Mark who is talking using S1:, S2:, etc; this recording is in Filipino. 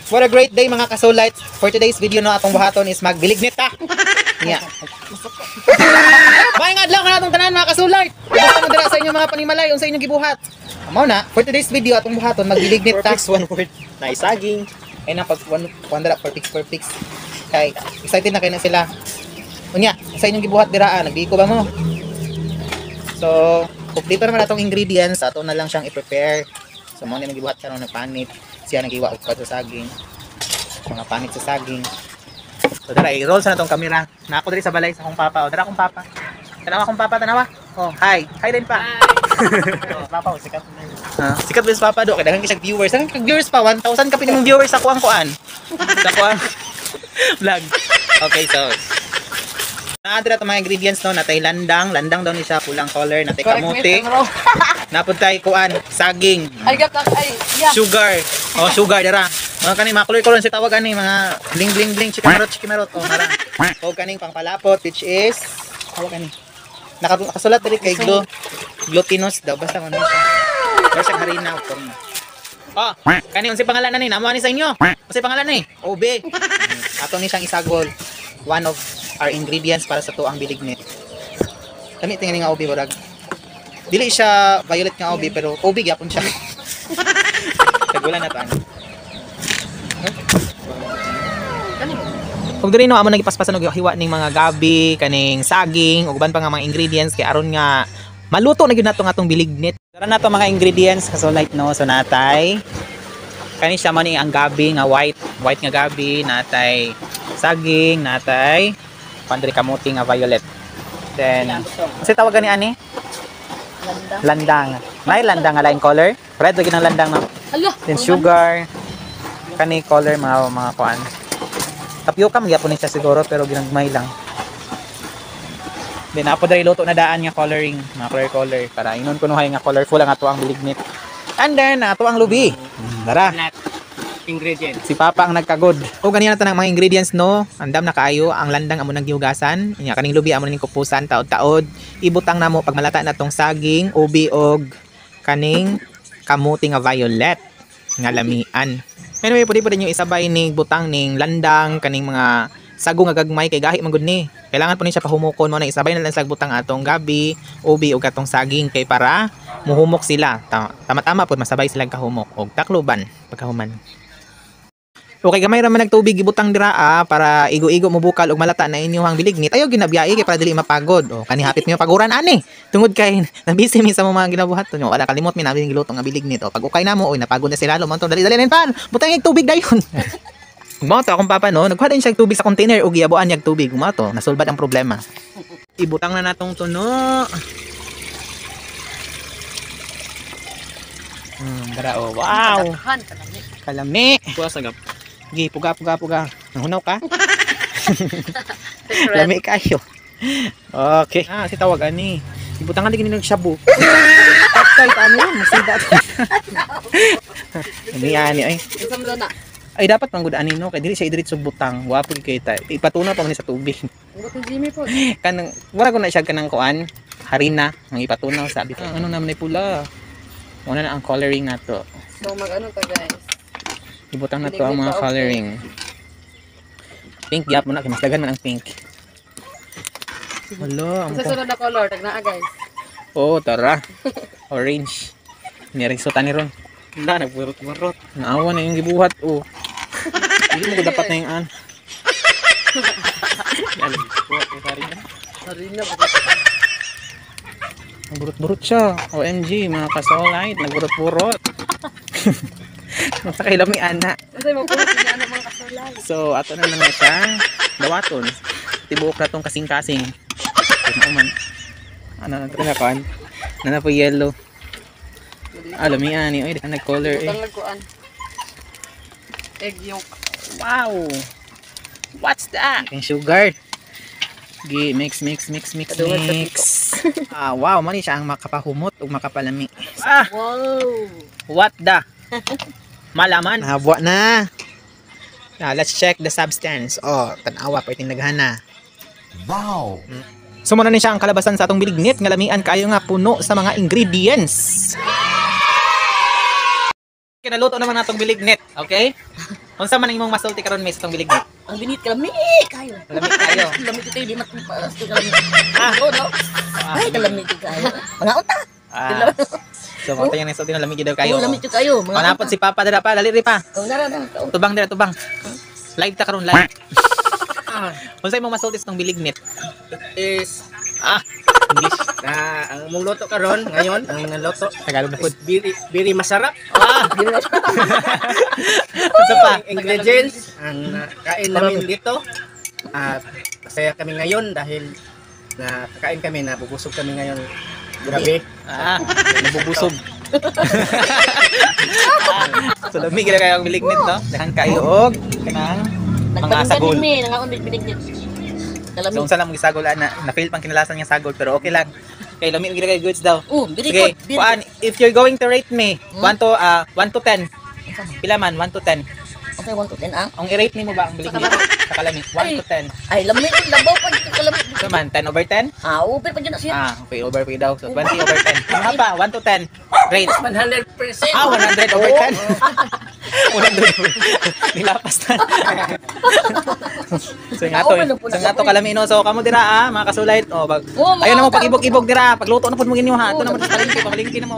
S1: What a great day mga kasulite. For today's video no atong buhaton is magbilignit ta. Nya. May adlaw ka natong tanan mga kasulite. Basta mo dira sa inyo mga panimalay unsa inyong gibuhat. Amo na, for today's video atong buhaton magbilignit ta.
S2: One word. Na isaging.
S1: Ay na pag one for fix. Kay excited na kay na sila. Unya, sa inyong gibuhat dira nagdiko ba mo? So, complete naman atong ingredients, ato na lang siyang i-prepare. So, mo ni gibuhat karon ng panit. Siya nagiwa og sa saging. Mga panit sa saging. So, dara i-roll sa natong camera. Na ako diri sa balay sa akong papa. O, dara akong papa. Tanawa akong papa, tanawa. Oh, hi. Hi din pa. Oh, papa, oh, sikat na. Sikat ba sa papa do? Kaya daghang kisag viewers. Daghang viewers pa 1,000 ka pinimong viewers sa kuang kuan. Sa kuang vlog. Okay, so naadra to mga ingredients no, natay landang daw ni siya pulang color, natay kamote. Napud tay kuan, saging.
S3: Ay gap ay yeah.
S1: Sugar. Oh, sugar dara. Mga kani mga color si tawag ani mga bling chikimarot oh mara. O kaning pangpalapot which is tawag ani. Nakasulat diri kay glutinous daw basta ano siya. Basta harina o korn. Oh, kani unsa pangalan na ni? Namo ani sa inyo? Unsa pangalan ni? OB. Ato ni siyang isagol. One of our ingredients para sa tuang bilignit. Kami tingin nga OB barag. Dili siya violet nga OB pero OB gyapon siya. Tagulan na to ano. Kung diri no amo nagipaspasan og hiwa ning mga gabi, kaning saging, ug uban pa nga mga ingredients kay aron nga maluto na gyud nato nga atong bilignit. Tara na to mga ingredients kasulite no. So natay kani siya man ang gabi nga white nga gabi, natay saging, natay pandri kamuti nga violet. Then kasi tawag ni ani? Landang. May landang nga lain color. Red lagi ng landang no. Then sugar. Kani color mga kuan. Tapioca magyapon ni siya siguro pero ginagmay lang. Then apo diri luto na daan nga coloring, mga color para inon kunuhay nga colorful ang ato ang bilignit. And then ato ang lubi. Tara.
S2: Ingredients.
S1: Si Papa ang nagkagod. O ganyan na tanang mga ingredients no. Andam na kaayo ang landang amo nang gihugasan. Nya kaning lubi amo ning kupusan taod-taod. Ibutang namo pag malata na tong saging, ubi og kaning kamuti nga violet nga lamian. Anyway, pwede pa rin yung isabay ning butang ning landang kaning mga sago nga gagmay kay gahi man gud ni. Kailangan po ni siya pahumukon mo na isabay na lang sa butang atong gabi, ubi ug atong saging kay para muhumok sila. Tama-tama pud masabay silang kahumok og takloban pagkahuman. Okay, gamay ra man nagtubig gibutang dira para igo-igo mo bukal ug malata na inyong bilignit. Ayaw ginabiyai kay para dili mapagod. O kani hapit mo paguran ani. Tungod kay nabisi mi sa mga ginabuhat nyo. Wala kalimot mi namin giluto nga bilignit. O pag ukay namo oy napagod na sila lumanto dali len pan. Butang ig tubig dayon. Gumato akong papa no, nagkuha din siya tubig sa container ug giabuan niya tubig. Gumato, nasulbad ang problema. Ibutang na natong tuno. Dara oh, wow. Kalami.
S2: Puwa sagap.
S1: Gi, puga. Nahunaw ka? Lami kayo. Okay. Si tawag ani. Ibutangan din nagshabu. Patay ano yun, masida. Ani ay. Ay dapat manggod ani no, kay dili siya idiretso butang. Wapo kay ta. Ipatuna pa man sa tubig. Kanang wala ko na siya kanang kuan, harina, ang ipatunaw sabi ko. Ano naman ay pula. Una na ang coloring nato.
S3: So mag-ano ta guys.
S1: Ibutang na to ang mga coloring. Pink gyap mo na kay mas daghan man ang pink. Hello,
S3: Sa sunod na color tagnaa guys.
S1: Oh, tara. Orange. Niresutan ni ron.
S2: Wala nagburot-burot.
S1: Naawa na yung gibuhat oh. Hindi mo dapat na yung an.
S3: Harina.
S1: Nagburot-burot siya. OMG, mga kasolite, nagburot-burot. Masakay lang may ana.
S3: Kasi magpulot niya ano mga kasulay.
S1: So, ato na lang siya. Dawaton. Tibuok na tong kasing-kasing. Ano na ito na kan? Na po yellow. Alam mo yan. Ay, nag-color eh.
S3: Nagkuan. Egg yung.
S1: Wow! What's that? Yung sugar. Mix. Wow, mali siya ang makapahumot o makapalami.
S3: Wow!
S1: What the? Malaman. Nahabwa na. Now, let's check the substance. Oh, tanawa, pwede naghana. Wow! So, muna na siya ang kalabasan sa atong bilignit. Nga lamian kayo nga puno sa mga ingredients. Kinaluto naman natong bilignet, okay? Unsa man imong masulti karon miss tong bilignet?
S3: Ang binit kalami kayo.
S1: Lamig kayo.
S3: Kalami kayo di matparas kalami.
S1: Ah.
S3: Oo, no? Ay, kalami kayo. Mga utak.
S1: Ah. So mo tayo sulti na lamig daw kayo.
S3: Oo, lamig kayo. Mga
S1: Panapod si Papa dara pa, dali ri pa.
S3: Oh, nara na.
S1: Tubang dira tubang. Live ta karon live. Unsa imong masulti sa tong bilignet?
S2: Is
S1: Ah, English.
S2: na ang mong luto karon ngayon, ang luto
S1: Tagalog na
S2: is
S1: food.
S2: very masarap.
S1: Ah, unsa pa?
S2: Ang ingredients ang kain namin dito. At masaya kami ngayon dahil nakakain kami, nabubusog kami ngayon. Grabe.
S1: Ah, nabubusog. So lamig na kayo ang bilignet no. Dahan kayo og kanang mga sagol.
S3: Nagpagin nangaon binigyan.
S1: So
S3: Kalami.
S1: unsa lang gisagolan na fail pang kinalasan nga sagol pero okay lang. Kay lamig gyud kay goods daw.
S3: Oh, very
S1: Sige,
S3: good.
S1: kuan, if you're going to rate me 1 to 10. Pila man 1 to 10.
S3: Okay, 1 to 10 ang.
S1: Ang i-rate nimo ba ang bilignet sa kalamig? 1 to 10.
S3: Ay, lamig labaw pa dito kalami.
S1: So man 10 over 10?
S3: Ah, upit pa dyan na siya.
S1: Ah, okay, over pa daw. So 20 over 10. Ang haba 1 to 10. Rate.
S2: 100%.
S1: Ah, 100 over 10. 100. Nilapas na. So nga to kalamino. So kamo dira mga kasulayt. Oh,
S3: Oh, mga
S1: ayun na mo
S3: ka-
S1: pag-ibog-ibog dira. Pagluto na pud mo ginyo ha. Ito na mo sa palengke, pamalingki na mo.